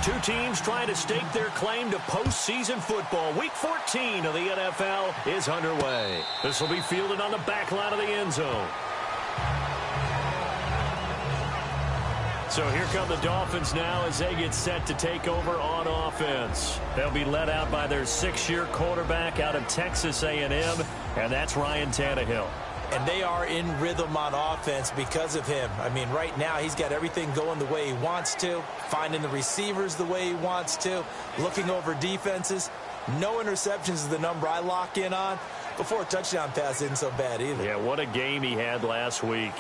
Two teams trying to stake their claim to postseason football. Week 14 of the NFL is underway. This will be fielded on the back line of the end zone. So here come the Dolphins now as they get set to take over on offense. They'll be led out by their 6-year quarterback out of Texas A&M, and that's Ryan Tannehill. And they are in rhythm on offense because of him. I mean, right now he's got everything going the way he wants to, finding the receivers the way he wants to, looking over defenses. No interceptions is the number I lock in on. Before a touchdown pass isn't so bad either. Yeah, what a game he had last week.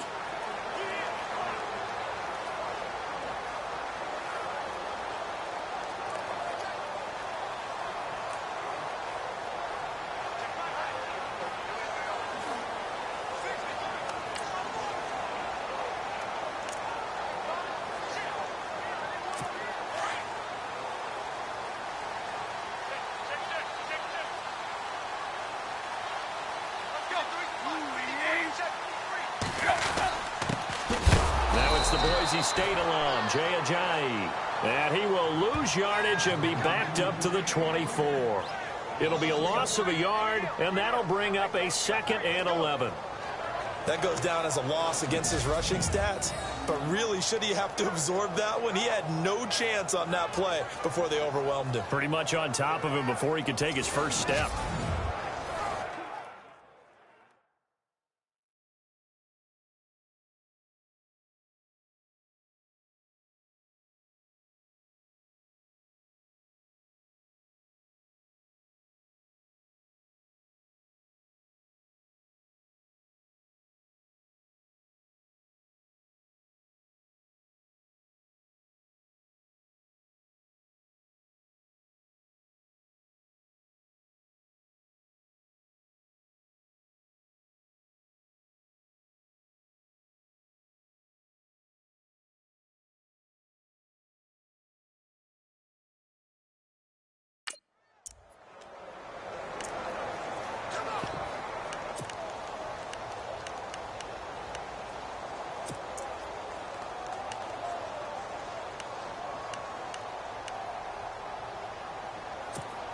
The Boise State alum, Jay Ajayi. And he will lose yardage and be backed up to the 24. It'll be a loss of a yard, and that'll bring up a 2nd and 11. That goes down as a loss against his rushing stats. But really, should he have to absorb that one? He had no chance on that play before they overwhelmed him. Pretty much on top of him before he could take his first step.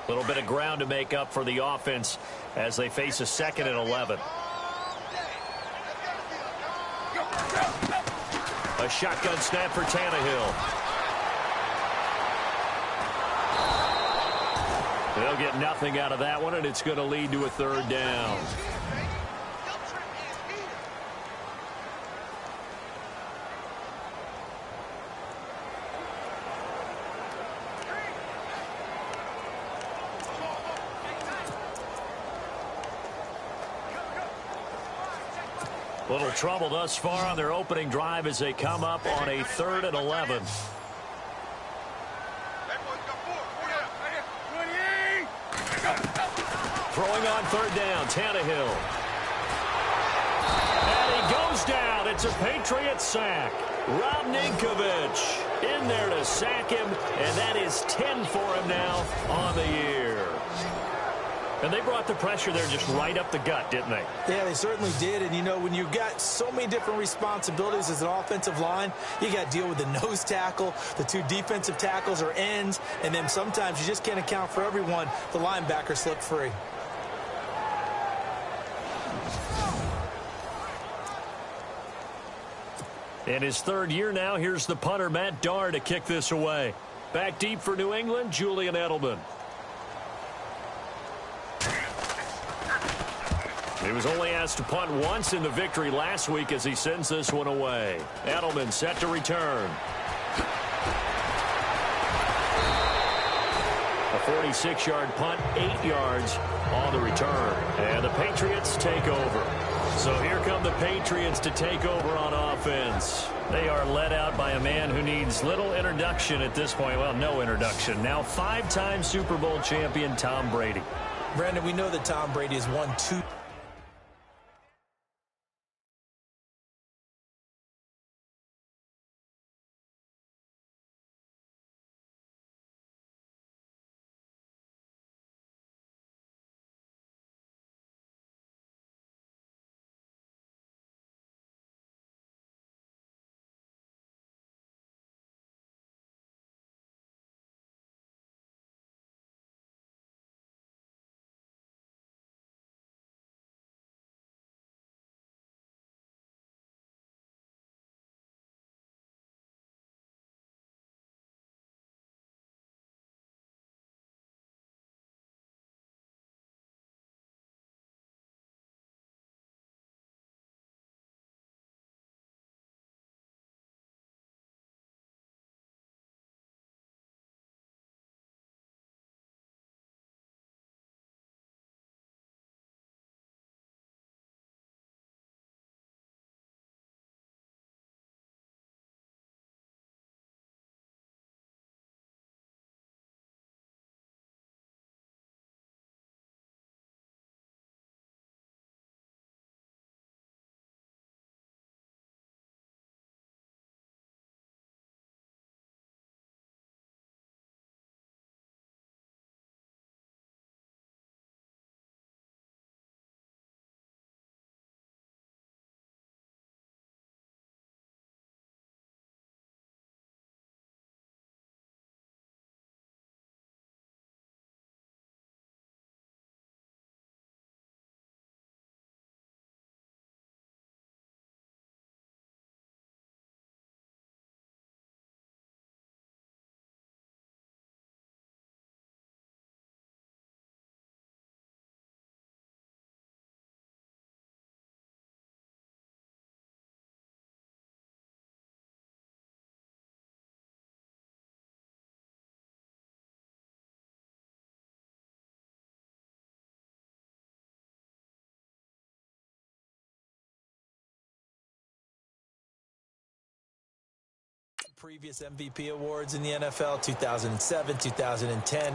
A little bit of ground to make up for the offense as they face a 2nd and 11. A shotgun snap for Tannehill. They'll get nothing out of that one, and it's going to lead to a 3rd down. Little trouble thus far on their opening drive as they come up on a 3rd and 11. Throwing on 3rd down, Tannehill. And he goes down. It's a Patriot sack. Rob Ninkovich in there to sack him, and that is 10 for him now on the year. And they brought the pressure there just right up the gut, didn't they? Yeah, they certainly did. And, you know, when you've got so many different responsibilities as an offensive line, you got to deal with the nose tackle, the 2 defensive tackles or ends, and then sometimes you just can't account for everyone. The linebacker slipped free. In his 3rd year now, here's the punter, Matt Darr, to kick this away. Back deep for New England, Julian Edelman. He was only asked to punt once in the victory last week as he sends this one away. Edelman set to return. A 46-yard punt, 8 yards on the return. And the Patriots take over. So here come the Patriots to take over on offense. They are led out by a man who needs little introduction at this point. Well, no introduction. Now 5-time Super Bowl champion Tom Brady. Brandon, we know that Tom Brady has won 2 previous MVP awards in the NFL, 2007, 2010.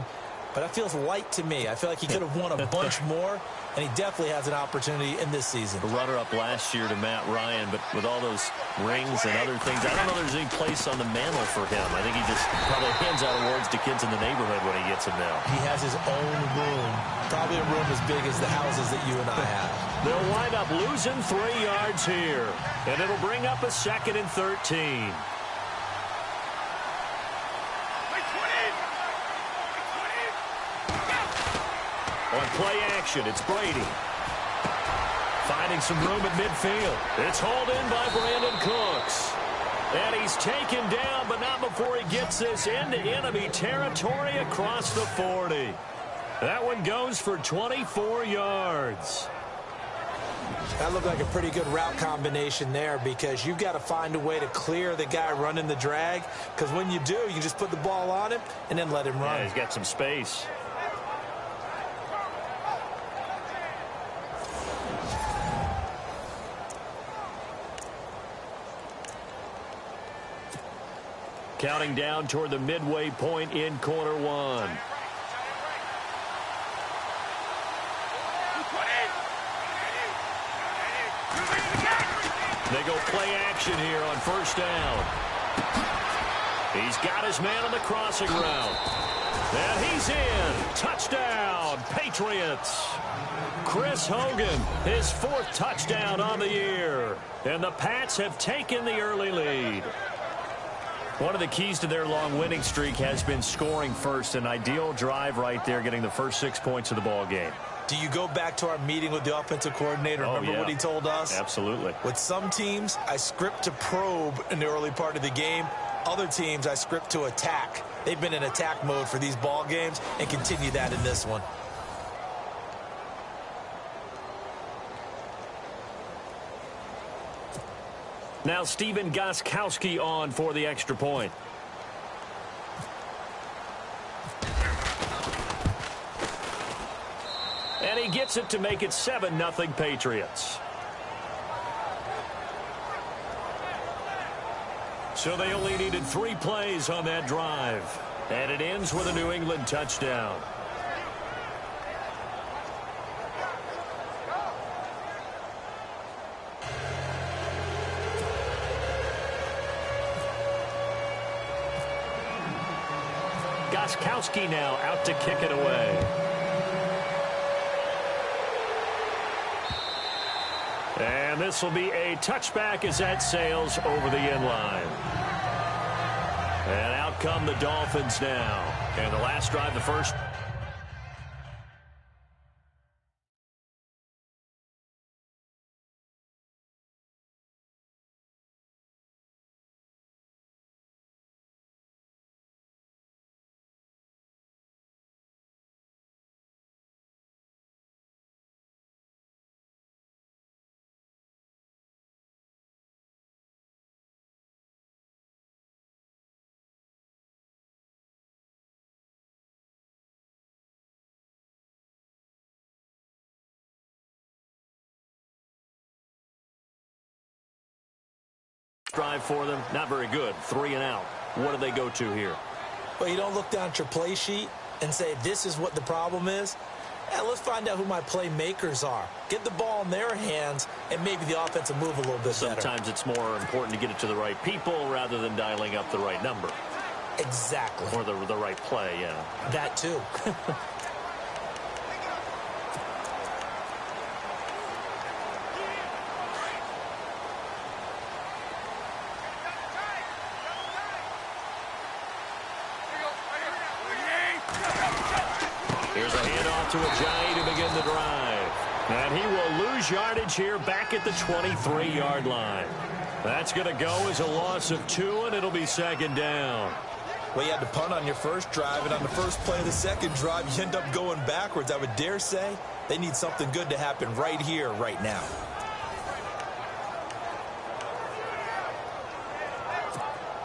But that feels light to me. I feel like he could have won a bunch more, and he definitely has an opportunity in this season. The runner-up last year to Matt Ryan, but with all those rings and other things, I don't know there's any place on the mantle for him. I think he just probably hands out awards to kids in the neighborhood when he gets them now. He has his own room, probably a room as big as the houses that you and I have. They'll wind up losing 3 yards here, and it'll bring up a 2nd and 13. On play action, it's Brady. Finding some room at midfield. It's hauled in by Brandon Cooks. And he's taken down, but not before he gets this into enemy territory across the 40. That one goes for 24 yards. That looked like a pretty good route combination there, because you've got to find a way to clear the guy running the drag, because when you do, you can just put the ball on him and then let him run. Yeah, he's got some space. Counting down toward the midway point in quarter one. They go play action here on first down. He's got his man on the crossing route. And he's in. Touchdown, Patriots. Chris Hogan, his 4th touchdown on the year. And the Pats have taken the early lead. One of the keys to their long winning streak has been scoring first. An ideal drive right there, getting the first 6 points of the ball game. Do you go back to our meeting with the offensive coordinator? Remember what he told us? Absolutely. With some teams, I script to probe in the early part of the game. Other teams, I script to attack. They've been in attack mode for these ball games and continue that in this one. Now Stephen Gostkowski on for the extra point. And he gets it to make it 7-0 Patriots. So they only needed 3 plays on that drive. And it ends with a New England touchdown. Gostkowski now out to kick it away. And this will be a touchback as that sails over the end line. And out come the Dolphins now. And the last drive, the first. Drive for them, not very good. 3 and out. What do they go to here? Well, you don't look down at your play sheet and say, this is what the problem is. Let's find out who my playmakers are. Get the ball in their hands, and maybe the offense will move a little bit better. Sometimes it's more important to get it to the right people rather than dialing up the right number. Exactly. Or the right play, yeah. That too. Here's a handoff to Ajayi to begin the drive. And he will lose yardage here back at the 23-yard line. That's going to go as a loss of 2, and it'll be 2nd down. Well, you had to punt on your first drive, and on the first play of the second drive, you end up going backwards. I would dare say they need something good to happen right here, right now.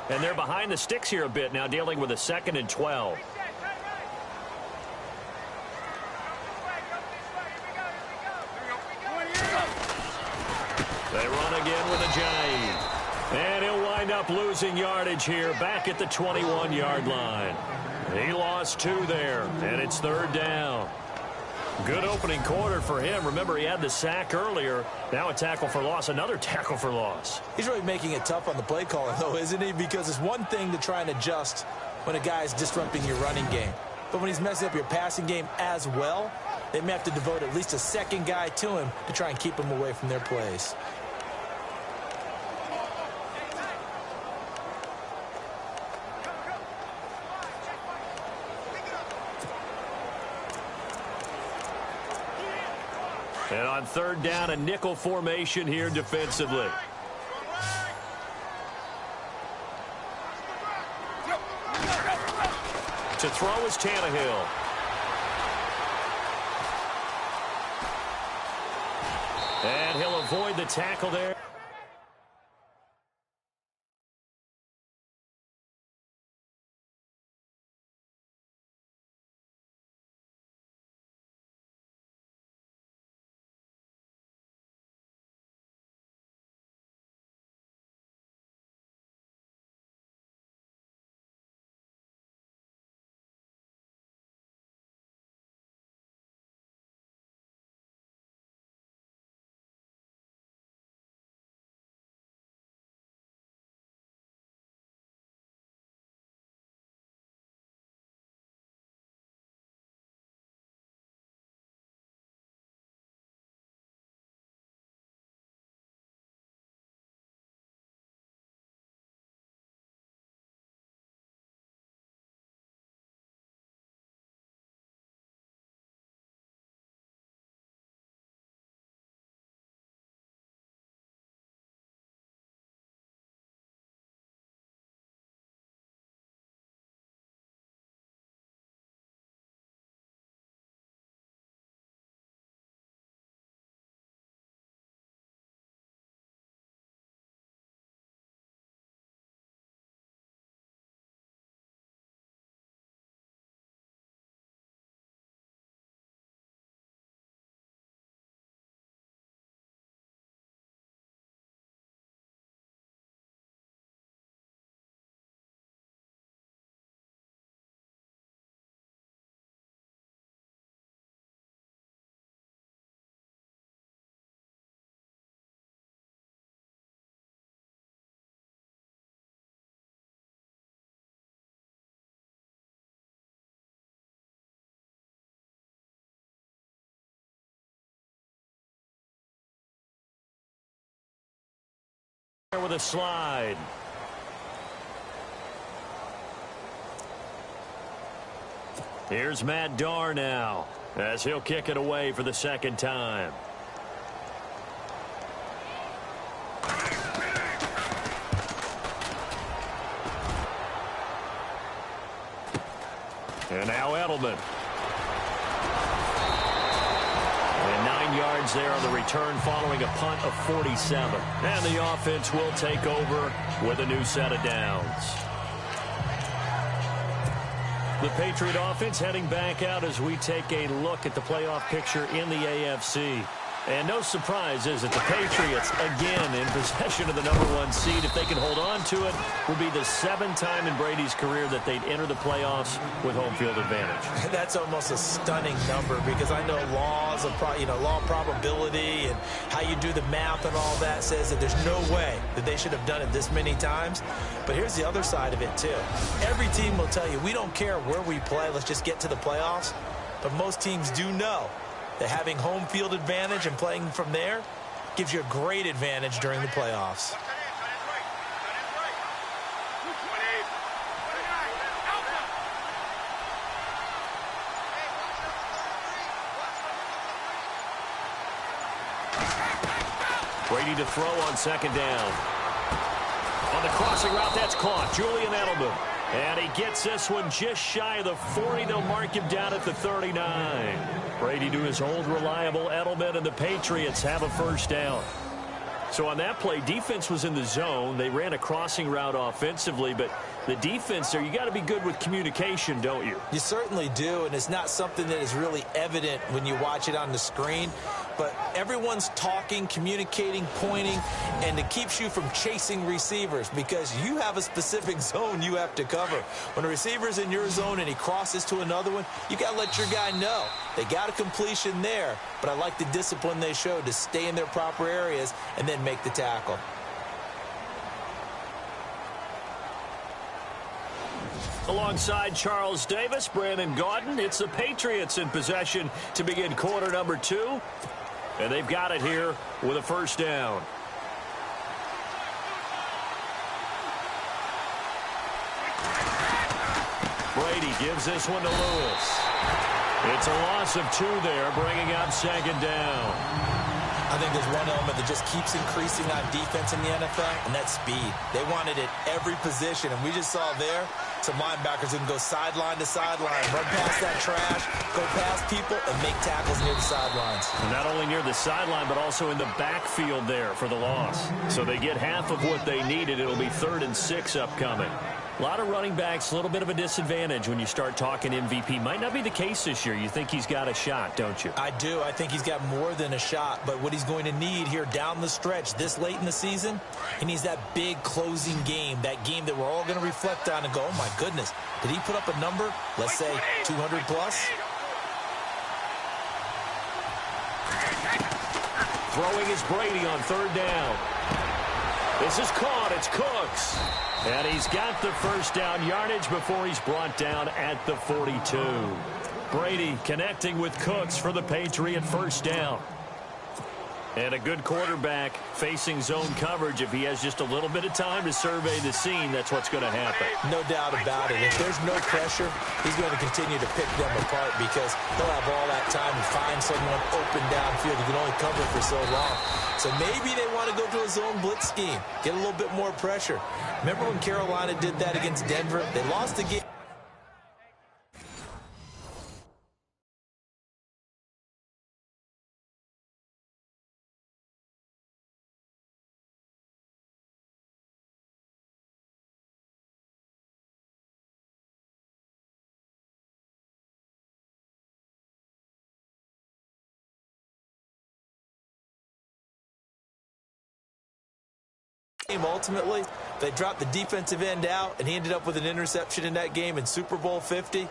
And they're behind the sticks here a bit now, dealing with a 2nd and 12. They run again with Ajayi. And he'll wind up losing yardage here back at the 21-yard line. He lost 2 there, and it's 3rd down. Good opening quarter for him. Remember, he had the sack earlier. Now a tackle for loss, another tackle for loss. He's really making it tough on the play caller, though, isn't he? Because it's one thing to try and adjust when a guy's disrupting your running game. But when he's messing up your passing game as well, they may have to devote at least a second guy to him to try and keep him away from their plays. And on 3rd down, a nickel formation here defensively. To throw is Tannehill. And he'll avoid the tackle there. With a slide. Here's Matt Darr now as he'll kick it away for the 2nd time. And now Edelman. And 9 yards there on the return following a punt of 47. And the offense will take over with a new set of downs. The Patriot offense heading back out as we take a look at the playoff picture in the AFC. And no surprise, is it? The Patriots, again, in possession of the #1 seed. If they can hold on to it, will be the 7th time in Brady's career that they'd enter the playoffs with home field advantage. That's almost a stunning number because I know laws of law of probability and how you do the math and all that says that there's no way that they should have done it this many times. But here's the other side of it, too. Every team will tell you, we don't care where we play, let's just get to the playoffs. But most teams do know that having home field advantage and playing from there gives you a great advantage during the playoffs. Brady to throw on 2nd down. On the crossing route, that's caught. Julian Edelman. And he gets this one just shy of the 40. They'll mark him down at the 39. Brady to his old reliable Edelman, and the Patriots have a 1st down. So on that play, defense was in the zone. They ran a crossing route offensively, but the defense there, you got to be good with communication, don't you? You certainly do, and it's not something that is really evident when you watch it on the screen. but everyone's talking, communicating, pointing, and it keeps you from chasing receivers because you have a specific zone you have to cover. When a receiver's in your zone and he crosses to another one, you got to let your guy know. They got a completion there, but I like the discipline they showed to stay in their proper areas and then make the tackle. Alongside Charles Davis, Brandon Gaudin, it's the Patriots in possession to begin quarter number 2. And they've got it here with a first down. Brady gives this one to Lewis. It's a loss of 2 there, bringing up second down. I think there's one element that just keeps increasing on defense in the NFL, and that's speed. They want it at every position, and we just saw there some linebackers who can go sideline to sideline, run past that trash, go past people, and make tackles near the sidelines. And not only near the sideline, but also in the backfield there for the loss. So they get half of what they needed. It'll be 3rd and 6 upcoming. A lot of running backs, a little bit of a disadvantage when you start talking MVP. Might not be the case this year. You think he's got a shot, don't you? I do. I think he's got more than a shot. But what he's going to need here down the stretch this late in the season, he needs that big closing game, that game that we're all going to reflect on and go, oh, my goodness, did he put up a number, let's say 200 plus? Throwing is Brady on 3rd down. This is caught. It's Cooks. And he's got the first down yardage before he's brought down at the 42. Brady connecting with Cooks for the Patriot first down. And a good quarterback facing zone coverage. If he has just a little bit of time to survey the scene, that's what's going to happen. No doubt about it. If there's no pressure, he's going to continue to pick them apart because he'll have all that time to find someone open downfield who can only cover for so long. So maybe they want to go to a zone blitz scheme, get a little bit more pressure. Remember when Carolina did that against Denver? They lost the game. Ultimately, they dropped the defensive end out, and he ended up with an interception in that game in Super Bowl 50.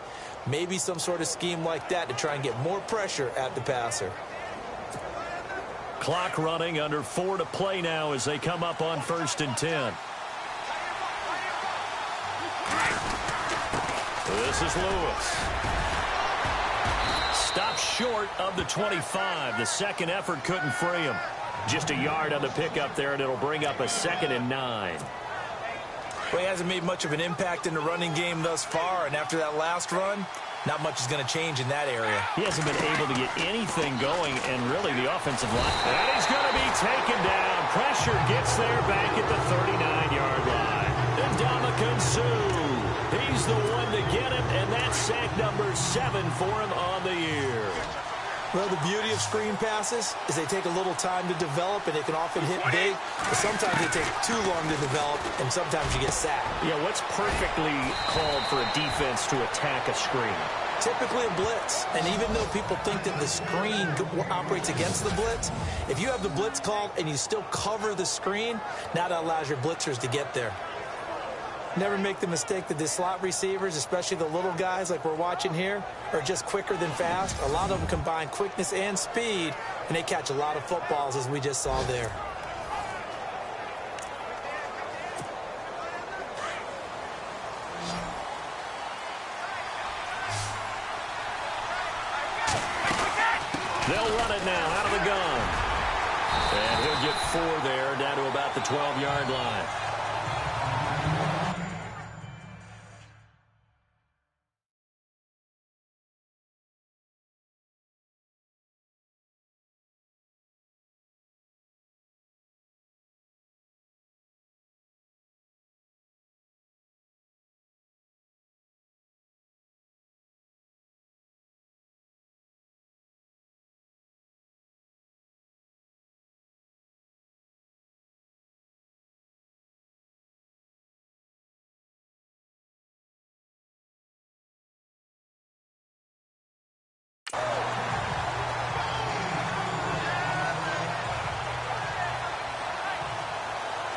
Maybe some sort of scheme like that to try and get more pressure at the passer. Clock running, under 4 to play now as they come up on 1st and 10. This is Lewis. Stopped short of the 25. The second effort couldn't free him. Just a yard on the pickup there, and it'll bring up a 2nd and 9. Well, he hasn't made much of an impact in the running game thus far, and after that last run, not much is going to change in that area. He hasn't been able to get anything going, and really the offensive line. And he's going to be taken down. Pressure gets there back at the 39-yard line. Ndamukong Suh, he's the one to get it, and that's sack number 7 for him on the year. Well, the beauty of screen passes is they take a little time to develop, and they can often hit big, but sometimes they take too long to develop, and sometimes you get sacked. Yeah, what's perfectly called for a defense to attack a screen? Typically a blitz, and even though people think that the screen operates against the blitz, if you have the blitz called and you still cover the screen, now that allows your blitzers to get there. Never make the mistake that the slot receivers, especially the little guys like we're watching here, are just quicker than fast. A lot of them combine quickness and speed, and they catch a lot of footballs, as we just saw there. They'll run it now out of the gun. And he'll get 4 there, down to about the 12-yard line.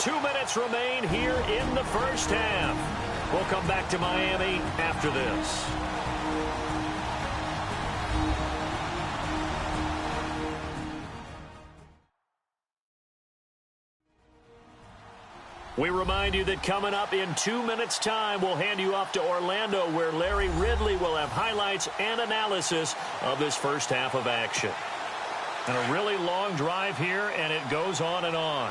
2 minutes remain here in the first half. We'll come back to Miami after this. We remind you that coming up in 2 minutes' time, we'll hand you off to Orlando, where Larry Ridley will have highlights and analysis of this first half of action. And a really long drive here, and it goes on and on.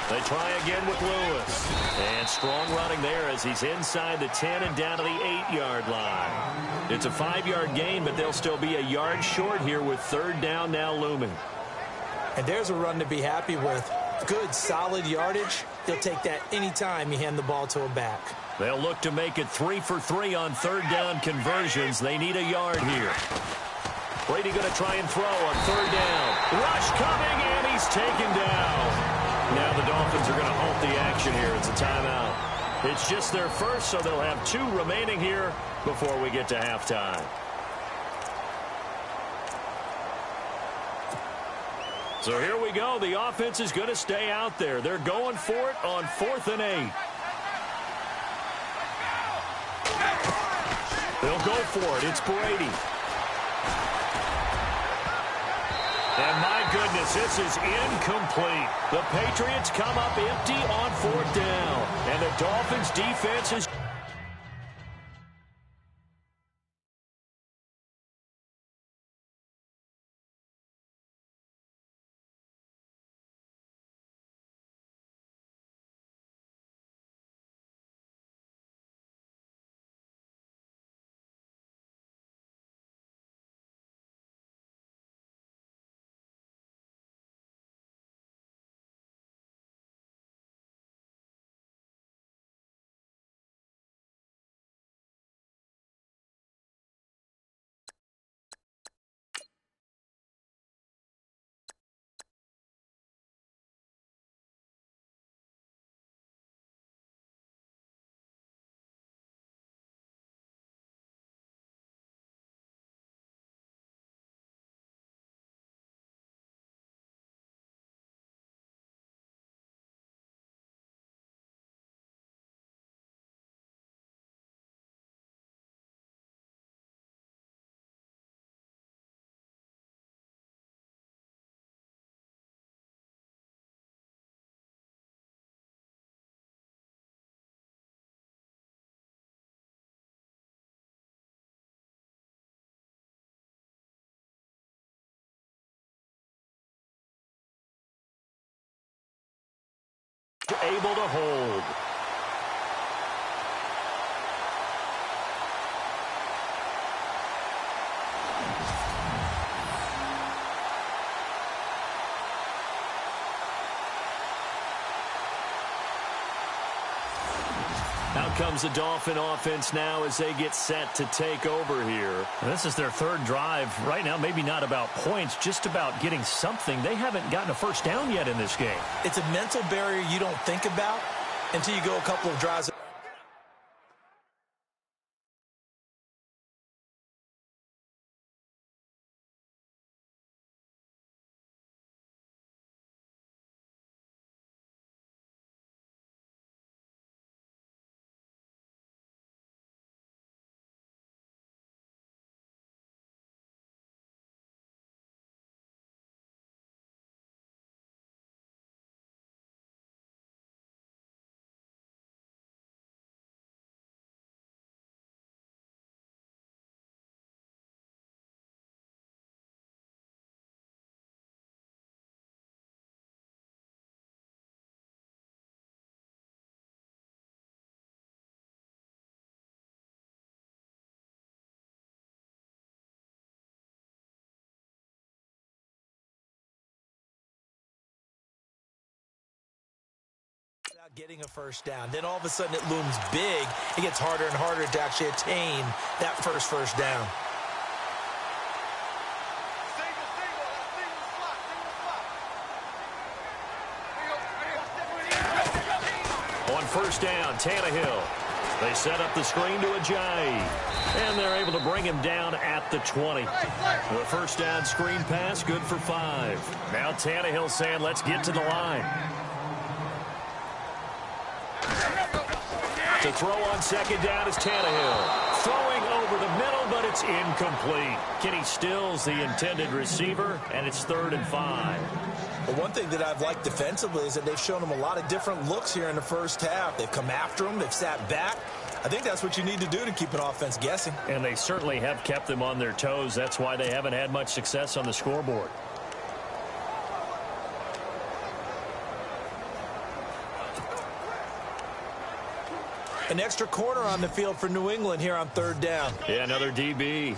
They try again with Lewis. And strong running there as he's inside the 10 and down to the 8-yard line. It's a 5-yard gain, but they'll still be a yard short here with third down now looming. And there's a run to be happy with. Good, solid yardage. He'll take that anytime you hand the ball to a back. They'll look to make it 3 for 3 on third down conversions. They need a yard here. Brady going to try and throw on third down. Rush coming, and he's taken down. Now the Dolphins are going to halt the action here. It's a timeout. It's just their first, so they'll have 2 remaining here before we get to halftime. So here we go. The offense is going to stay out there. They're going for it on 4th and 8. They'll go for it. It's Brady. And my goodness, this is incomplete. The Patriots come up empty on 4th down. And the Dolphins defense is... able to hold. Out comes the Dolphin offense now as they get set to take over here. And this is their third drive. Right now, maybe not about points, just about getting something. They haven't gotten a first down yet in this game. It's a mental barrier you don't think about until you go a couple of drives. Getting a first down. Then all of a sudden it looms big. It gets harder and harder to actually attain that first down. On first down, Tannehill. They set up the screen to Ajayi. And they're able to bring him down at the 20. The first down screen pass, good for 5. Now Tannehill saying, let's get to the line. To throw on second down is Tannehill. Throwing over the middle, but it's incomplete. Kenny Stills, the intended receiver, and it's 3rd and 5. Well, one thing that I've liked defensively is that they've shown him a lot of different looks here in the first half. They've come after him. They've sat back. I think that's what you need to do to keep an offense guessing. And they certainly have kept them on their toes. That's why they haven't had much success on the scoreboard. An extra corner on the field for New England here on 3rd down. Yeah, another DB.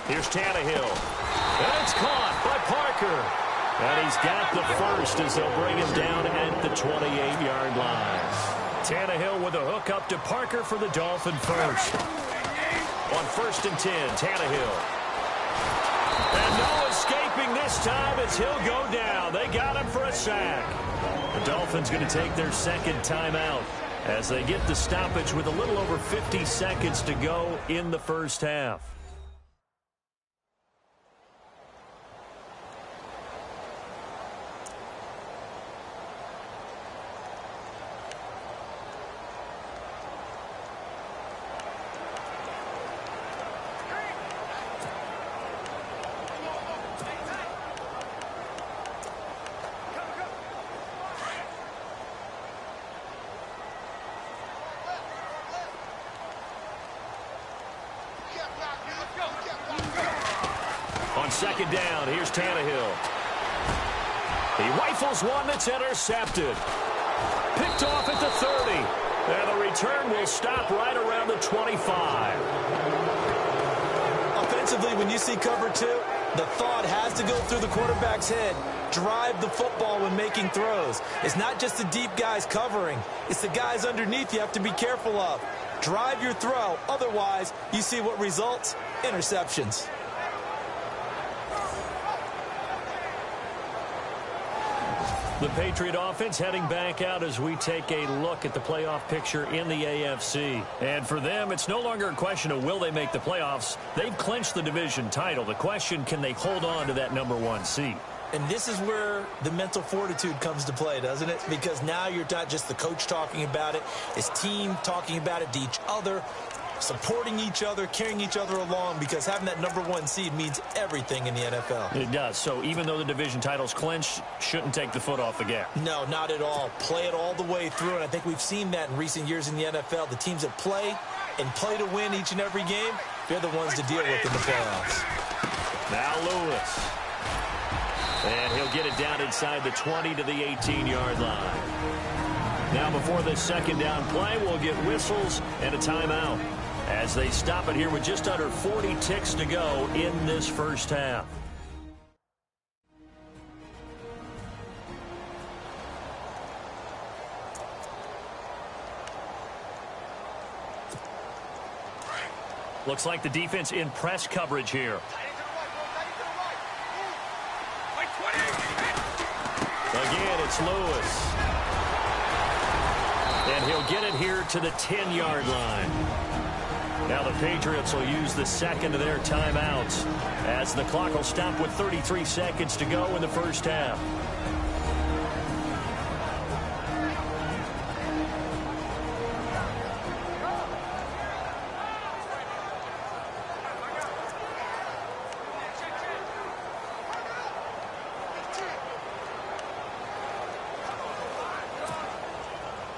Here's Tannehill. And it's caught by Parker. And he's got the first as they'll bring him down at the 28-yard line. Tannehill with a hook up to Parker for the Dolphin first. On 1st and 10, Tannehill. And no escaping this time as he'll go down. They got him for a sack. The Dolphins going to take their second timeout as they get the stoppage with a little over 50 seconds to go in the first half. On second down, here's Tannehill. He rifles one that's intercepted. Picked off at the 30. And the return will stop right around the 25. Offensively, when you see cover 2, the thought has to go through the quarterback's head. Drive the football when making throws. It's not just the deep guys covering. It's the guys underneath you have to be careful of. Drive your throw. Otherwise, you see what results? Interceptions. The Patriot offense heading back out as we take a look at the playoff picture in the AFC. And for them, it's no longer a question of will they make the playoffs. They've clinched the division title. The question, can they hold on to that #1 seed? And this is where the mental fortitude comes to play, doesn't it? Because now you're not just the coach talking about it. It's team talking about it to each other, supporting each other, carrying each other along, because having that #1 seed means everything in the NFL. It does. So even though the division title's clinched, shouldn't take the foot off the gas. No, not at all. Play it all the way through, and I think we've seen that in recent years in the NFL. The teams that play and play to win each and every game, they're the ones to deal with in the playoffs. Now Lewis. And he'll get it down inside the 20 to the 18-yard line. Now before this second down play, we'll get whistles and a timeout as they stop it here with just under 40 ticks to go in this first half. Looks like the defense in press coverage here. Again, it's Lewis. And he'll get it here to the 10-yard line. Now the Patriots will use the second of their timeouts as the clock will stop with 33 seconds to go in the first half.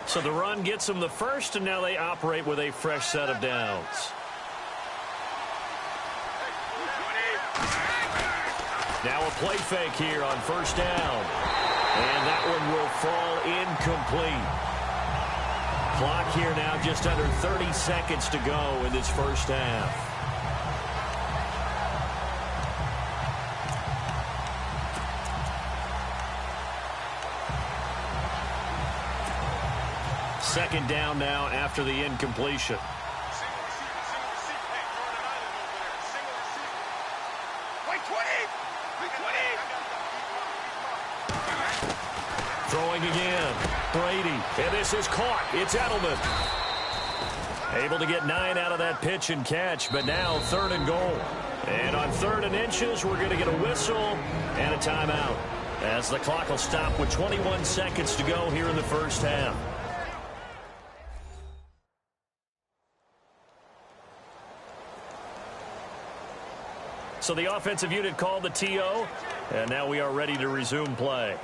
So the run gets them the first, and now they operate with a fresh set of downs. Now a play fake here on first down. And that one will fall incomplete. Clock here now just under 30 seconds to go in this first half. Second down now after the incompletion. Throwing again. Brady. And this is caught. It's Edelman. Able to get 9 out of that pitch and catch, but now 3rd and goal. And on 3rd and inches, we're going to get a whistle and a timeout, as the clock will stop with 21 seconds to go here in the first half. So the offensive unit called the TO, and now we are ready to resume play.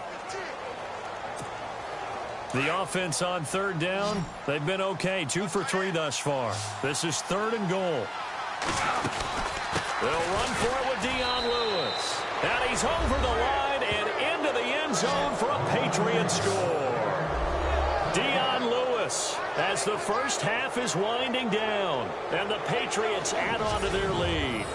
The offense on 3rd down, they've been okay, 2 for 3 thus far. This is 3rd and goal. They'll run for it with Dion Lewis. And he's over the line and into the end zone for a Patriot score. Dion Lewis, as the first half is winding down, and the Patriots add on to their lead.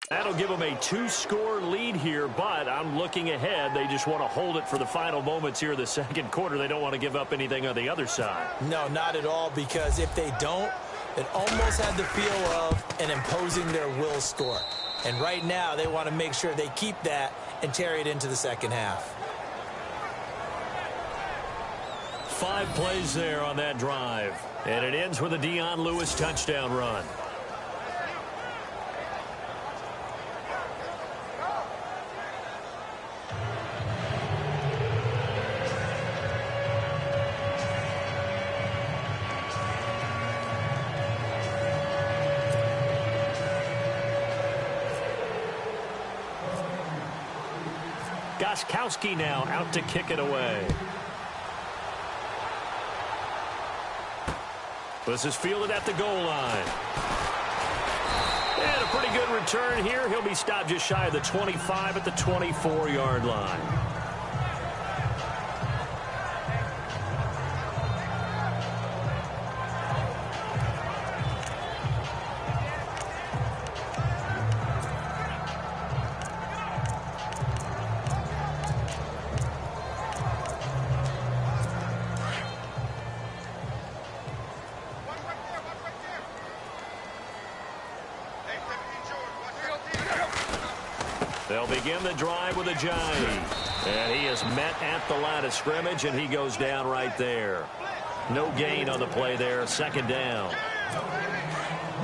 That'll give them a 2-score lead here, but I'm looking ahead. They just want to hold it for the final moments here in the second quarter. They don't want to give up anything on the other side. No, not at all, because if they don't, it almost had the feel of an imposing their will score. And right now, they want to make sure they keep that and carry it into the second half. 5 plays there on that drive. And it ends with a Dion Lewis touchdown run. Gostkowski now out to kick it away. This is fielded at the goal line. And a pretty good return here. He'll be stopped just shy of the 25 at the 24-yard line. They'll begin the drive with a jive. And he is met at the line of scrimmage, and he goes down right there. No gain on the play there. 2nd down.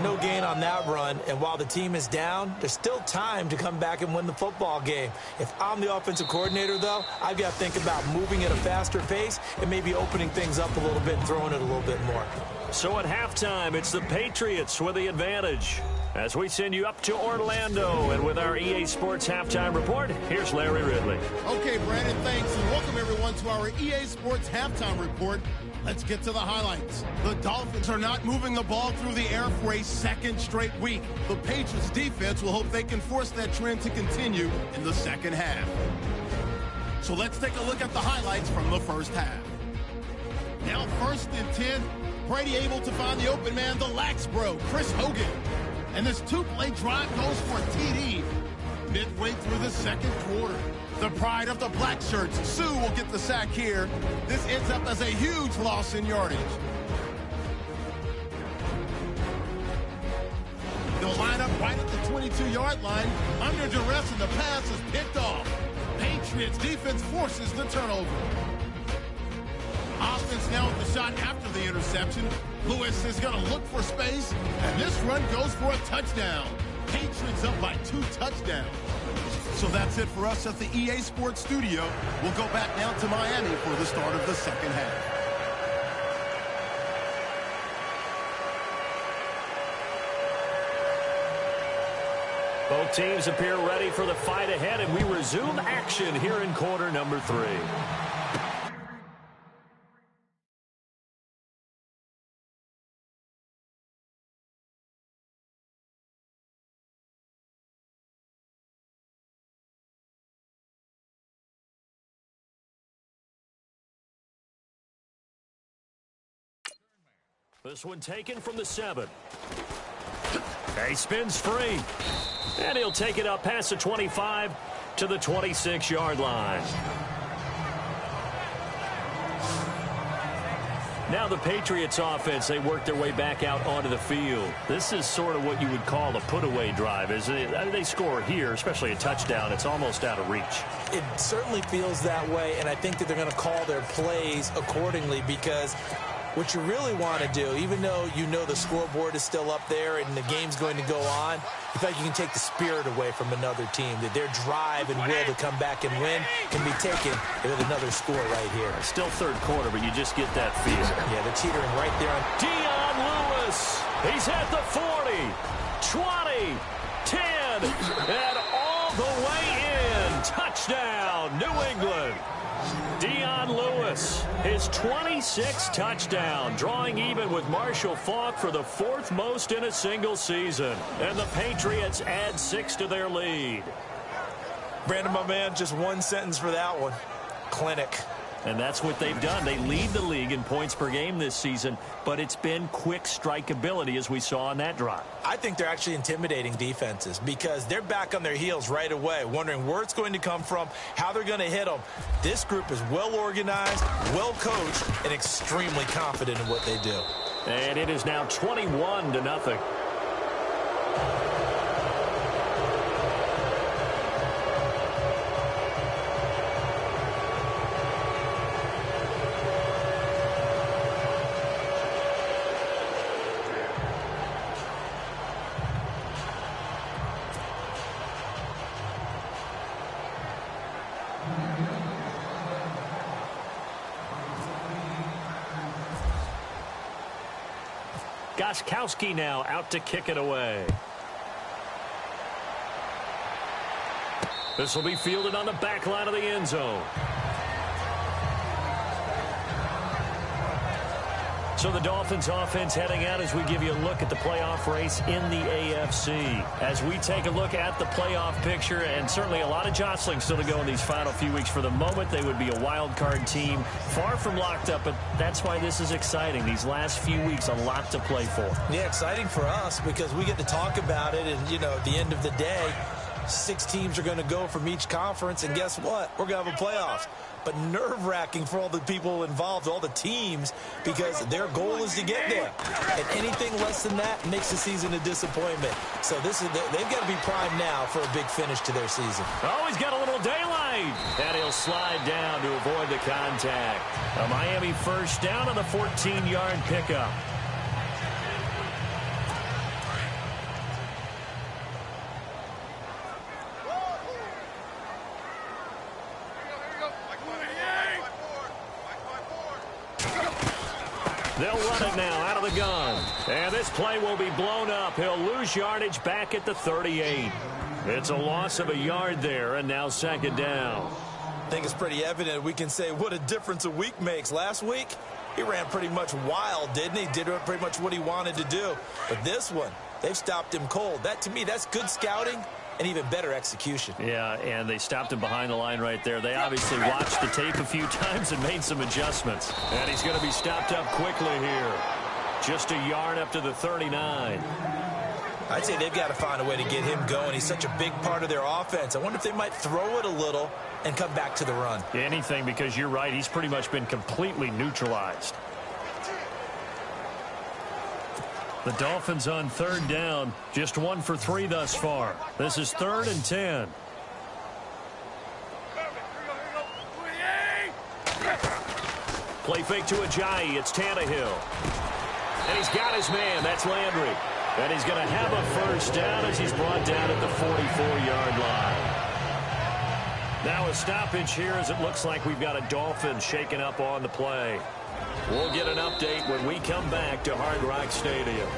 No gain on that run, and while the team is down, there's still time to come back and win the football game. If I'm the offensive coordinator, though, I've got to think about moving at a faster pace and maybe opening things up a little bit and throwing it a little bit more. So at halftime, it's the Patriots with the advantage. As we send you up to Orlando, and with our EA Sports Halftime Report, here's Larry Ridley. Okay, Brandon, thanks, and welcome everyone to our EA Sports Halftime Report. Let's get to the highlights. The Dolphins are not moving the ball through the air for a 2nd straight week. The Patriots defense will hope they can force that trend to continue in the second half. So let's take a look at the highlights from the first half. Now 1st and 10, Brady able to find the open man, the lax bro, Chris Hogan. And this 2-play drive goes for a TD midway through the 2nd quarter. The pride of the black shirts, Sue, will get the sack here. This ends up as a huge loss in yardage. 22-yard line. Under duress, and the pass is picked off. Patriots defense forces the turnover. Offense now with the shot after the interception. Lewis is going to look for space, and this run goes for a touchdown. Patriots up by 2 touchdowns. So that's it for us at the EA Sports Studio. We'll go back now to Miami for the start of the second half. Both teams appear ready for the fight ahead, and we resume action here in quarter number 3. This one taken from the 7. He spins free. And he'll take it up past the 25 to the 26-yard line. Now the Patriots offense, they work their way back out onto the field. This is sort of what you would call a put-away drive. As they score here, especially a touchdown, it's almost out of reach. It certainly feels that way, and I think that they're going to call their plays accordingly, because what you really want to do, even though you know the scoreboard is still up there and the game's going to go on, you feel like you can take the spirit away from another team, that their drive and will to come back and win can be taken with another score right here. Still third quarter, but you just get that feel. Yeah, they're teetering right there on Dion Lewis. He's at the 40, 20, 10, and all the way in. Touchdown, New England. Dion Lewis, his 26th touchdown, drawing even with Marshall Faulk for the 4th most in a single season. And the Patriots add 6 to their lead. Brandon, my man, just one sentence for that one. Clinic. And that's what they've done. They lead the league in points per game this season, but it's been quick strikeability as we saw on that drive. I think they're actually intimidating defenses because they're back on their heels right away, wondering where it's going to come from, how they're going to hit them. This group is well organized, well coached, and extremely confident in what they do. And it is now 21-0. Gostkowski now out to kick it away. This will be fielded on the back line of the end zone. So the Dolphins offense heading out as we give you a look at the playoff race in the AFC. As we take a look at the playoff picture, and certainly a lot of jostling still to go in these final few weeks. For the moment, they would be a wild card team, far from locked up, but that's why this is exciting. These last few weeks, a lot to play for. Yeah, exciting for us because we get to talk about it, and, you know, at the end of the day, 6 teams are going to go from each conference, and guess what? We're going to have a playoffs. But nerve-wracking for all the people involved, all the teams, because their goal is to get there. And anything less than that makes the season a disappointment. So they've got to be primed now for a big finish to their season. Oh, he's got a little daylight. And he'll slide down to avoid the contact. A Miami first down on the 14-yard pickup. They'll run it now out of the gun. And this play will be blown up. He'll lose yardage back at the 38. It's a loss of a yard there, and now second down. I think it's pretty evident. We can say what a difference a week makes. Last week, he ran pretty much wild, didn't he? Did pretty much what he wanted to do. But this one, they've stopped him cold. That, to me, that's good scouting and even better execution. Yeah, and they stopped him behind the line right there. They obviously watched the tape a few times and made some adjustments. And he's going to be stopped up quickly here. Just a yard up to the 39. I'd say they've got to find a way to get him going. He's such a big part of their offense. I wonder if they might throw it a little and come back to the run. Anything, because you're right. He's pretty much been completely neutralized. The Dolphins on third down. Just 1 for 3 thus far. This is 3rd and 10. Play fake to Ajayi. It's Tannehill. And he's got his man. That's Landry. And he's going to have a first down as he's brought down at the 44-yard line. Now a stoppage here as it looks like we've got a Dolphin shaken up on the play. We'll get an update when we come back to Hard Rock Stadium.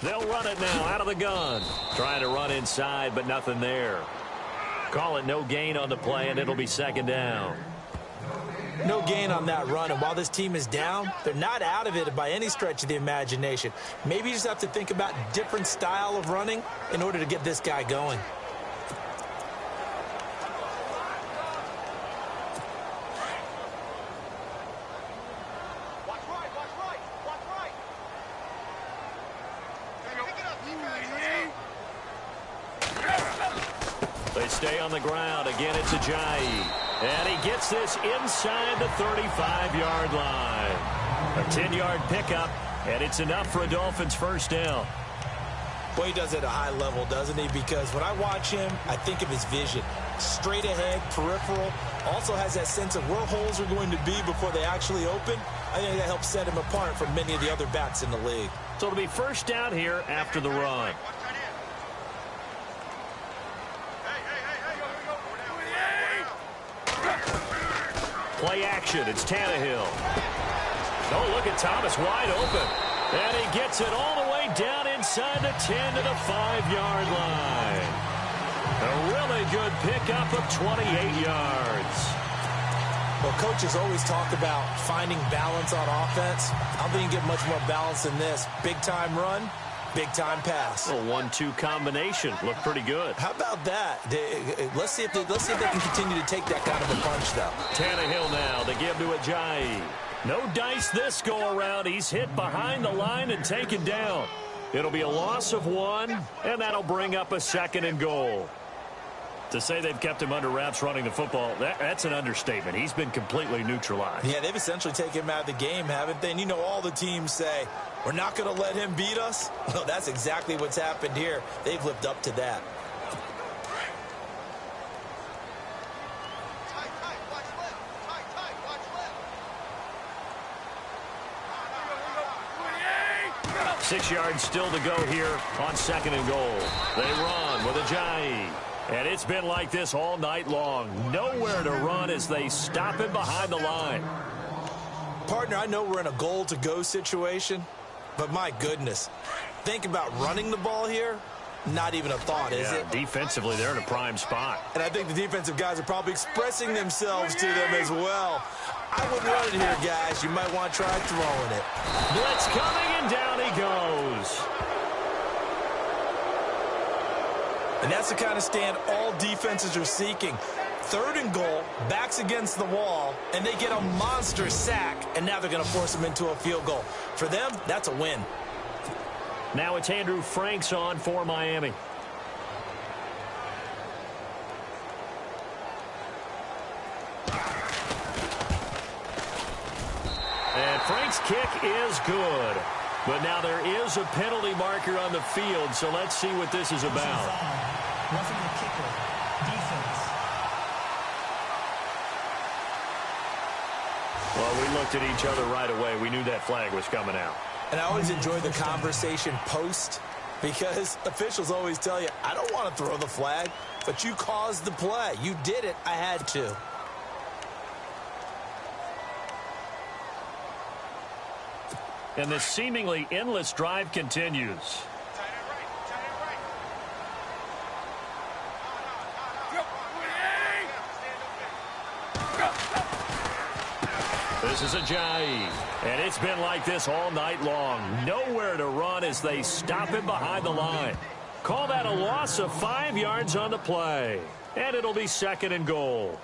They'll run it now out of the gun. Trying to run inside, but nothing there. Call it no gain on the play, and it'll be 2nd down. No gain on that run, and while this team is down, they're not out of it by any stretch of the imagination. Maybe you just have to think about different style of running in order to get this guy going. They stay on the ground. Again, it's Ajayi. And he gets this inside the 35-yard line. A 10-yard pickup, and it's enough for a Dolphins first down. Boy, he does it at a high level, doesn't he? Because when I watch him, I think of his vision. Straight ahead, peripheral. Also has that sense of where holes are going to be before they actually open. I think that helps set him apart from many of the other backs in the league. So it'll be first down here after the run. Play action. It's Tannehill. Oh, look at Thomas wide open. And he gets it all the way down inside the 10 to the 5-yard line. A really good pickup of 28 yards. Well, coaches always talk about finding balance on offense. I don't think you get much more balance than this. Big-time run, big-time pass. A 1-2 combination. Looked pretty good. How about that? Let's see if they can continue to take that kind of a punch, though. Tannehill now to give to Ajayi. No dice this go-around. He's hit behind the line and taken down. It'll be a loss of 1, and that'll bring up a 2nd and goal. To say they've kept him under wraps running the football, that's an understatement. He's been completely neutralized. Yeah, they've essentially taken him out of the game, haven't they? And you know all the teams say, we're not going to let him beat us. Well, that's exactly what's happened here. They've lived up to that. Six yards still to go here on 2nd and goal. They run with Ajayi. And it's been like this all night long. Nowhere to run as they stop him behind the line. Partner, I know we're in a goal-to-go situation, but my goodness, think about running the ball here. Not even a thought, is it? Defensively, they're in a prime spot. And I think the defensive guys are probably expressing themselves to them as well. I wouldn't run it here, guys. You might want to try throwing it. Blitz coming, and down he goes. And that's the kind of stand all defenses are seeking. 3rd and goal, backs against the wall, and they get a monster sack, and now they're going to force them into a field goal. For them, that's a win. Now it's Andrew Franks on for Miami. And Frank's kick is good. But now there is a penalty marker on the field, so let's see what this is about. Roughing the kicker. Defense. Well, we looked at each other right away. We knew that flag was coming out. And I always enjoy the conversation post because officials always tell you, I don't want to throw the flag, but you caused the play. You did it. I had to. And this seemingly endless drive continues. This is Ajayi, and it's been like this all night long. Nowhere to run as they stop him behind the line. Call that a loss of 5 yards on the play, and it'll be 2nd and goal.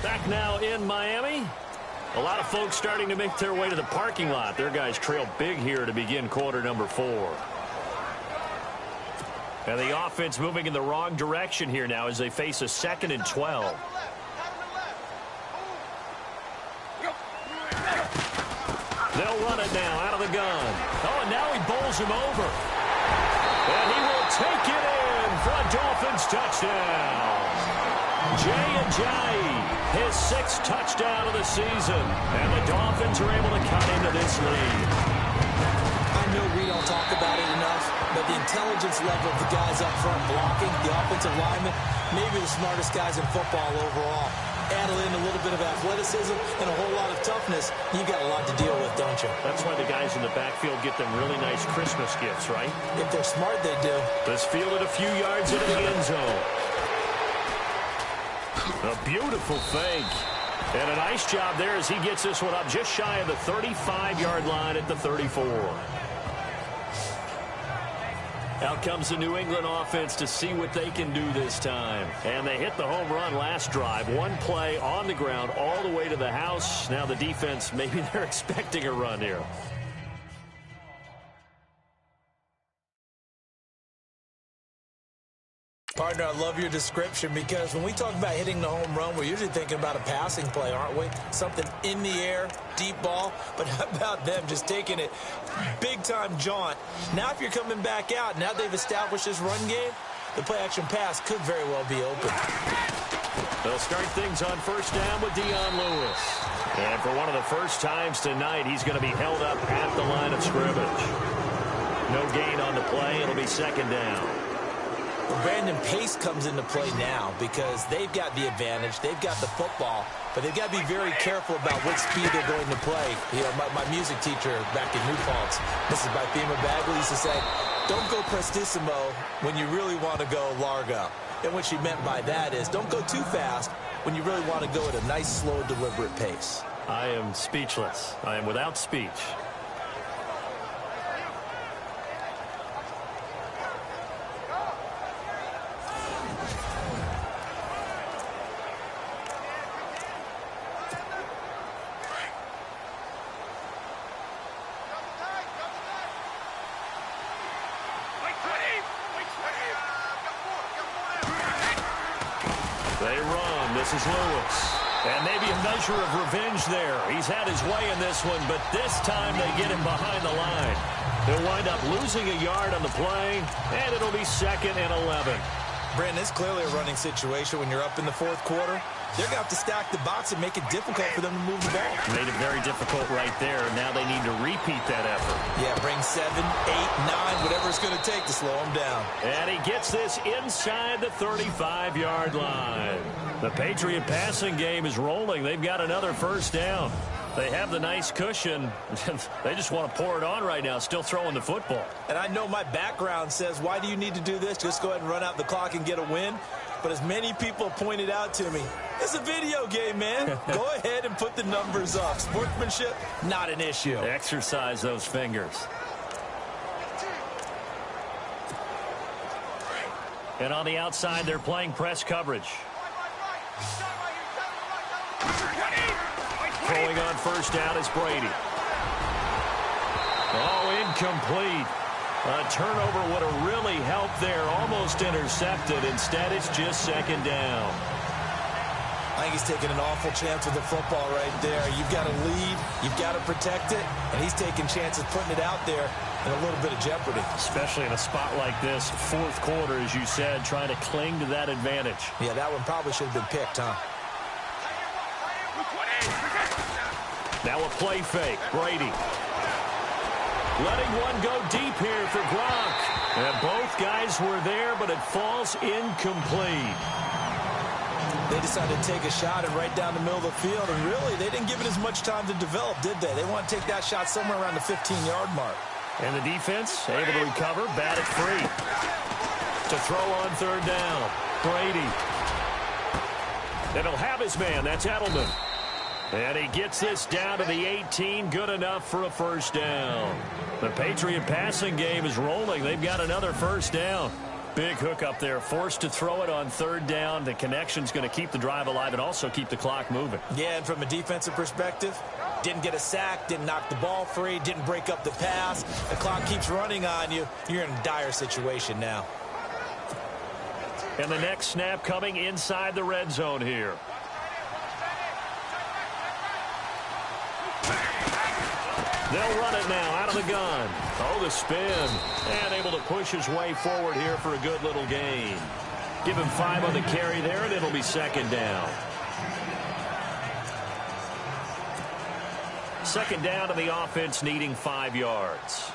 Back now in Miami. A lot of folks starting to make their way to the parking lot. Their guys trail big here to begin quarter number 4. And the offense moving in the wrong direction here now as they face a 2nd and 12. They'll run it now out of the gun. Oh, and now he bowls him over. And he will take it in for a Dolphins touchdown. Jay Ajayi, his 6th touchdown of the season. And the Dolphins are able to cut into this lead. I know we don't talk about it enough, But the intelligence level of the guys up front blocking, the offensive linemen, maybe the smartest guys in football overall. Add in a little bit of athleticism and a whole lot of toughness, you got a lot to deal with, don't you? That's why the guys in the backfield get them really nice Christmas gifts, right? If they're smart, they do. Let's field it a few yards into the end zone. A beautiful fake. And a nice job there as he gets this one up just shy of the 35-yard line at the 34. Out comes the New England offense to see what they can do this time. And they hit the home run last drive. One play on the ground all the way to the house. Now the defense, maybe they're expecting a run here. Partner, I love your description because when we talk about hitting the home run, we're usually thinking about a passing play, aren't we? Something in the air, deep ball. But how about them just taking it big-time jaunt? Now if you're coming back out, now they've established this run game, the play-action pass could very well be open. They'll start things on first down with Dion Lewis. And for one of the first times tonight, he's going to be held up at the line of scrimmage. No gain on the play. It'll be second down. Well, Brandon, pace comes into play now because they've got the advantage. They've got the football, but they've got to be very careful about what speed they're going to play. You know, my music teacher back in New Paltz, Mrs. Bythema Bagley, used to say, don't go prestissimo when you really want to go largo. And what she meant by that is don't go too fast when you really want to go at a nice, slow, deliberate pace. I am speechless. I am without speech. They run. This is Lewis. And maybe a measure of revenge there. He's had his way in this one, but this time they get him behind the line. They'll wind up losing a yard on the play, and it'll be 2nd and 11. Brandon, it's clearly a running situation when you're up in the fourth quarter. They're going to have to stack the box and make it difficult for them to move the ball. Made it very difficult right there. Now they need to repeat that effort. Yeah, bring 7, 8, 9, whatever it's going to take to slow them down. And he gets this inside the 35-yard line. The Patriot passing game is rolling. They've got another first down. They have the nice cushion. They just want to pour it on right now, still throwing the football. And I know my background says, why do you need to do this? Just go ahead and run out the clock and get a win. But as many people pointed out to me, it's a video game, man. Go ahead and put the numbers up. Sportsmanship, not an issue. Exercise those fingers. And on the outside, they're playing press coverage. Throwing on first down is Brady. Oh, incomplete. A turnover would have really helped there. Almost intercepted. Instead, it's just second down. I think he's taking an awful chance with the football right there. You've got to lead. You've got to protect it. And he's taking chances putting it out there in a little bit of jeopardy. Especially in a spot like this, fourth quarter, as you said, trying to cling to that advantage. Yeah, that one probably should have been picked, huh? Now a play fake. Brady. Letting one go deep here for Gronk. And both guys were there, but it falls incomplete. They decided to take a shot and right down the middle of the field, and really, they didn't give it as much time to develop, did they? They want to take that shot somewhere around the 15-yard mark. And the defense able to recover, bat it free. To throw on third down. Brady. And he'll have his man. That's Edelman. And he gets this down to the 18. Good enough for a first down. The Patriot passing game is rolling. They've got another first down. Big hook up there. Forced to throw it on third down. The connection's going to keep the drive alive and also keep the clock moving. Yeah, and from a defensive perspective, didn't get a sack, didn't knock the ball free, didn't break up the pass. The clock keeps running on you. You're in a dire situation now. And the next snap coming inside the red zone here. They'll run it now out of the gun. Oh, the spin. And able to push his way forward here for a good little gain. Give him 5 on the carry there, and it'll be second down. Second down to the offense needing 5 yards.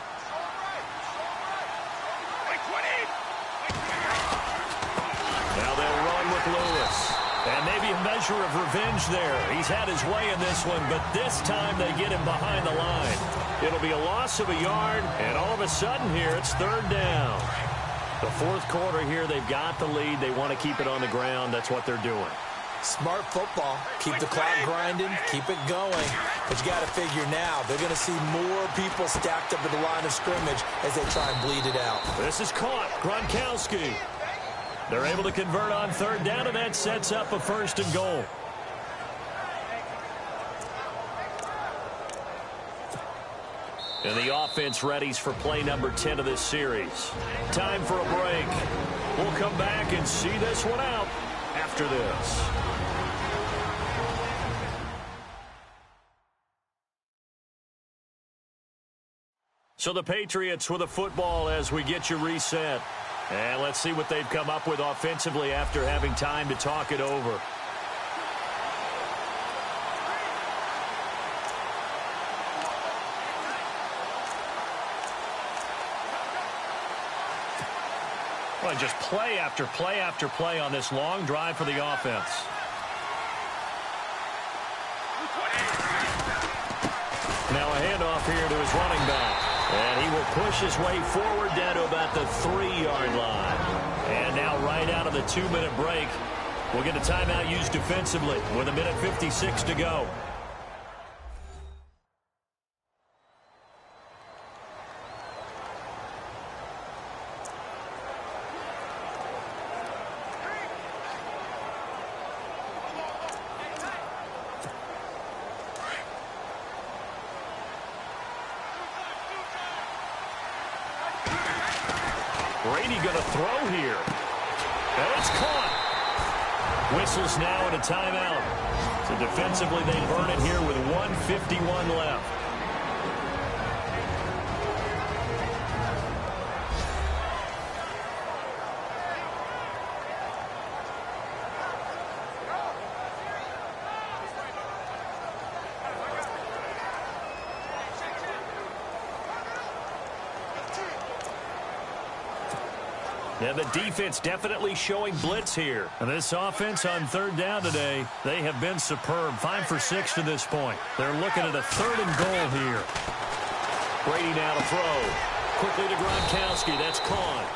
And maybe a measure of revenge there. He's had his way in this one, but this time they get him behind the line. It'll be a loss of a yard, and all of a sudden here it's third down. The fourth quarter here, they've got the lead. They want to keep it on the ground. That's what they're doing. Smart football. Keep the clock grinding. Keep it going. But you got to figure now, they're going to see more people stacked up at the line of scrimmage as they try and bleed it out. This is caught. Gronkowski. They're able to convert on third down, and that sets up a first and goal. And the offense readies for play number 10 of this series. Time for a break. We'll come back and see this one out after this. So the Patriots with a football as we get you reset. And let's see what they've come up with offensively after having time to talk it over. Well, just play after play after play on this long drive for the offense. Now a handoff here to his running back. And he will push his way forward down to about the 3-yard line. And now right out of the 2-minute break, we'll get a timeout used defensively with 1:56 to go. Brady going to throw here. And it's caught. Whistles now and a timeout. So defensively they burn it here with 1:51 left. Yeah, the defense definitely showing blitz here. And this offense on third down today, they have been superb. 5 for 6 to this point. They're looking at a 3rd and goal here. Brady now to throw. Quickly to Gronkowski. That's caught.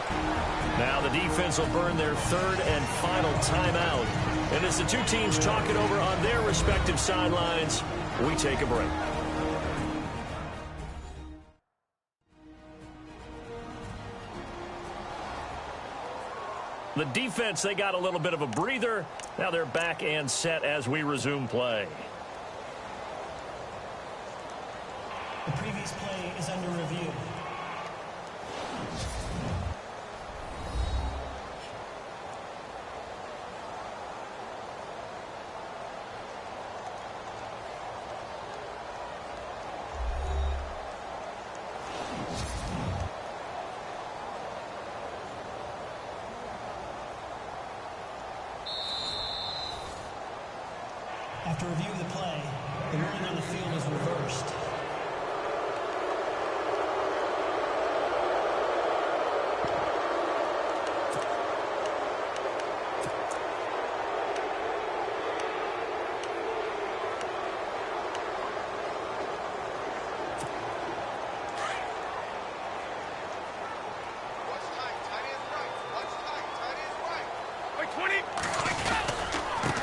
Now the defense will burn their 3rd and final timeout. And as the two teams talk it over on their respective sidelines, we take a break. The defense, they got a little bit of a breather. Now they're back and set as we resume play. The previous play is under review. After review of the play, the ruling on the field is reversed.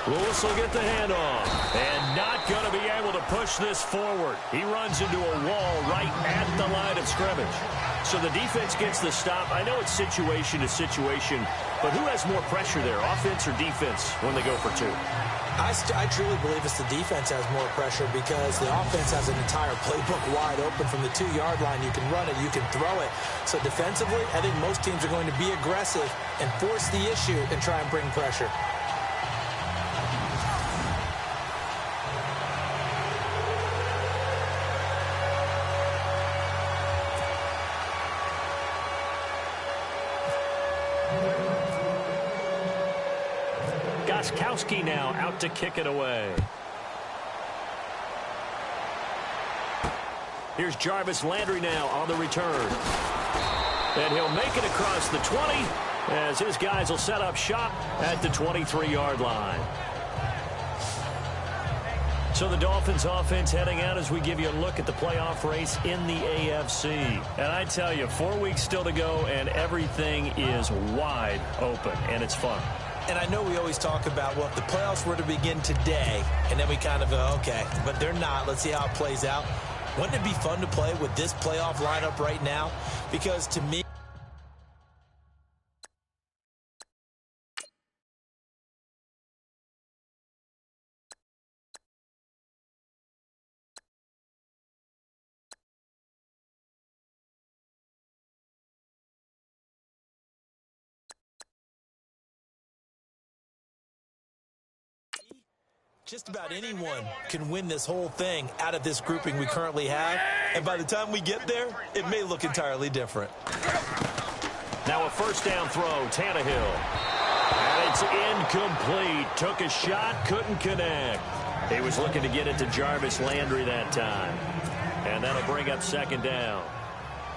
Lewis will get the handoff. And not going to be able to push this forward. He runs into a wall right at the line of scrimmage. So the defense gets the stop. I know it's situation to situation, but who has more pressure there, offense or defense, when they go for 2? I truly believe it's the defense has more pressure because the offense has an entire playbook wide open from the 2-yard line. You can run it, you can throw it. So defensively, I think most teams are going to be aggressive and force the issue and try and bring pressure. Gronkowski now out to kick it away. Here's Jarvis Landry now on the return. And he'll make it across the 20 as his guys will set up shop at the 23-yard line. So the Dolphins offense heading out as we give you a look at the playoff race in the AFC. And I tell you, 4 weeks still to go, and everything is wide open, and it's fun. And I know we always talk about, well, if the playoffs were to begin today, and then we kind of go, okay, but they're not. Let's see how it plays out. Wouldn't it be fun to play with this playoff lineup right now? Because to me, just about anyone can win this whole thing out of this grouping we currently have. And by the time we get there, it may look entirely different. Now a first down throw, Tannehill. And it's incomplete. Took a shot, couldn't connect. He was looking to get it to Jarvis Landry that time. And that'll bring up second down.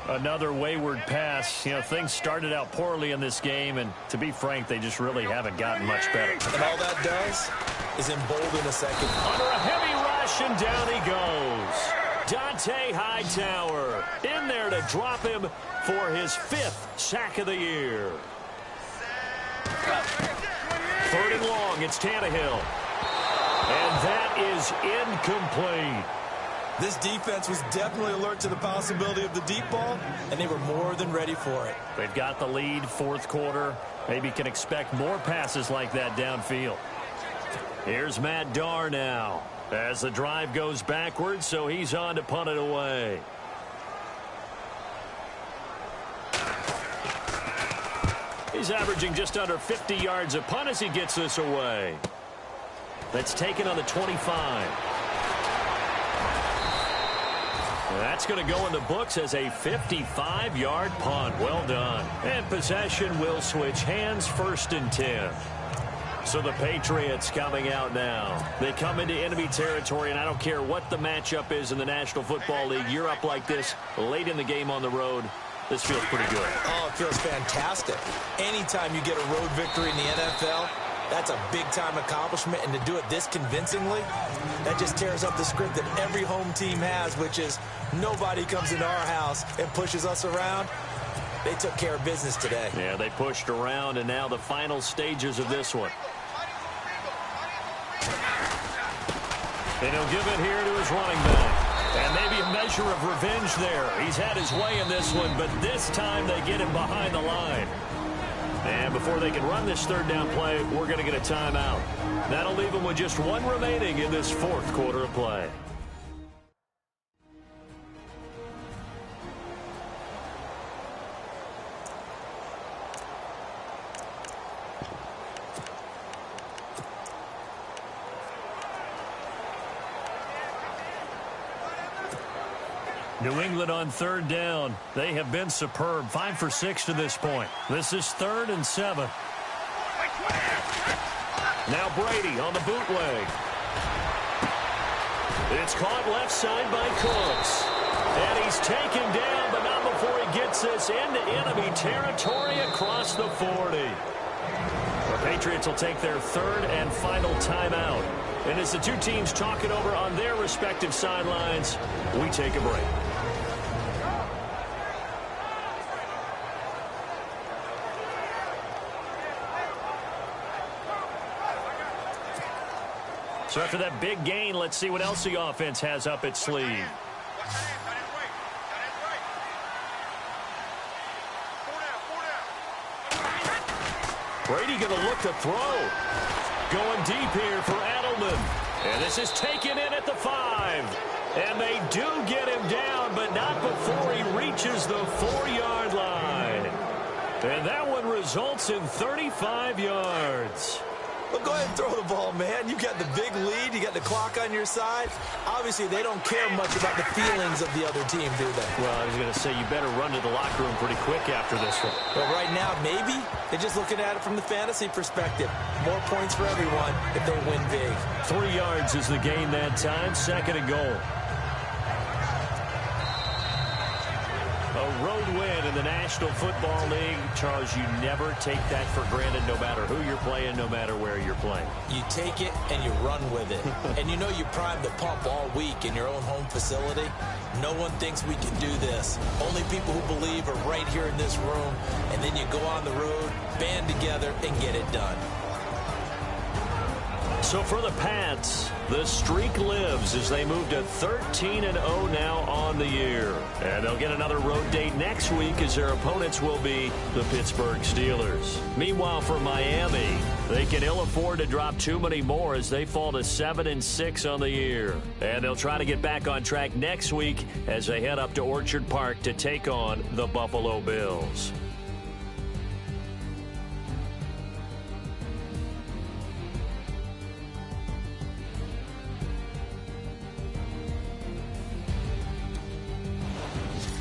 Another wayward pass. You know, things started out poorly in this game, and to be frank, they just really haven't gotten much better. And all that does is embolden a second. Under a heavy rush, and down he goes. Dante Hightower in there to drop him for his 5th sack of the year. 3rd and long, it's Tannehill. And that is incomplete. This defense was definitely alert to the possibility of the deep ball, and they were more than ready for it. They've got the lead, 4th quarter. Maybe can expect more passes like that downfield. Here's Matt Darr now as the drive goes backwards, so he's on to punt it away. He's averaging just under 50 yards a punt as he gets this away. That's taken on the 25. That's going to go in the books as a 55-yard punt. Well done. And possession will switch hands, 1st and 10. So the Patriots coming out now. They come into enemy territory, and I don't care what the matchup is in the National Football League. You're up like this late in the game on the road. This feels pretty good. Oh, it feels fantastic. Anytime you get a road victory in the NFL, that's a big-time accomplishment, and to do it this convincingly, that just tears up the script that every home team has, which is nobody comes into our house and pushes us around. They took care of business today. Yeah, they pushed around, and now the final stages of this one. And he'll give it here to his running back. And maybe a measure of revenge there. He's had his way in this one, but this time they get him behind the line. And before they can run this 3rd down play, we're going to get a timeout. That'll leave them with just 1 remaining in this 4th quarter of play. New England on 3rd down. They have been superb. 5 for 6 to this point. This is 3rd and 7. Now Brady on the bootleg. It's caught left side by Cooks. And he's taken down, but not before he gets this into enemy territory across the 40. The Patriots will take their 3rd and final timeout. And as the two teams talk it over on their respective sidelines, we take a break. So after that big gain, let's see what else the offense has up its sleeve. Brady going to look to throw. Going deep here for Edelman. And this is taken in at the 5. And they do get him down, but not before he reaches the 4-yard line. And that one results in 35 yards. Well, go ahead and throw the ball, man. You got the big lead. You got the clock on your side. Obviously, they don't care much about the feelings of the other team, do they? Well, I was going to say you better run to the locker room pretty quick after this one. But right now, maybe they're just looking at it from the fantasy perspective. More points for everyone if they win big. 3 yards is the gain that time. 2nd and goal. A road win in the National Football League. Charles, you never take that for granted no matter who you're playing, no matter where you're playing. You take it and you run with it. And you know you primed the pump all week in your own home facility. No one thinks we can do this. Only people who believe are right here in this room. And then you go on the road, band together, and get it done. So for the Pats, the streak lives as they move to 13-0 now on the year. And they'll get another road date next week as their opponents will be the Pittsburgh Steelers. Meanwhile, for Miami, they can ill afford to drop too many more as they fall to 7-6 on the year. And they'll try to get back on track next week as they head up to Orchard Park to take on the Buffalo Bills.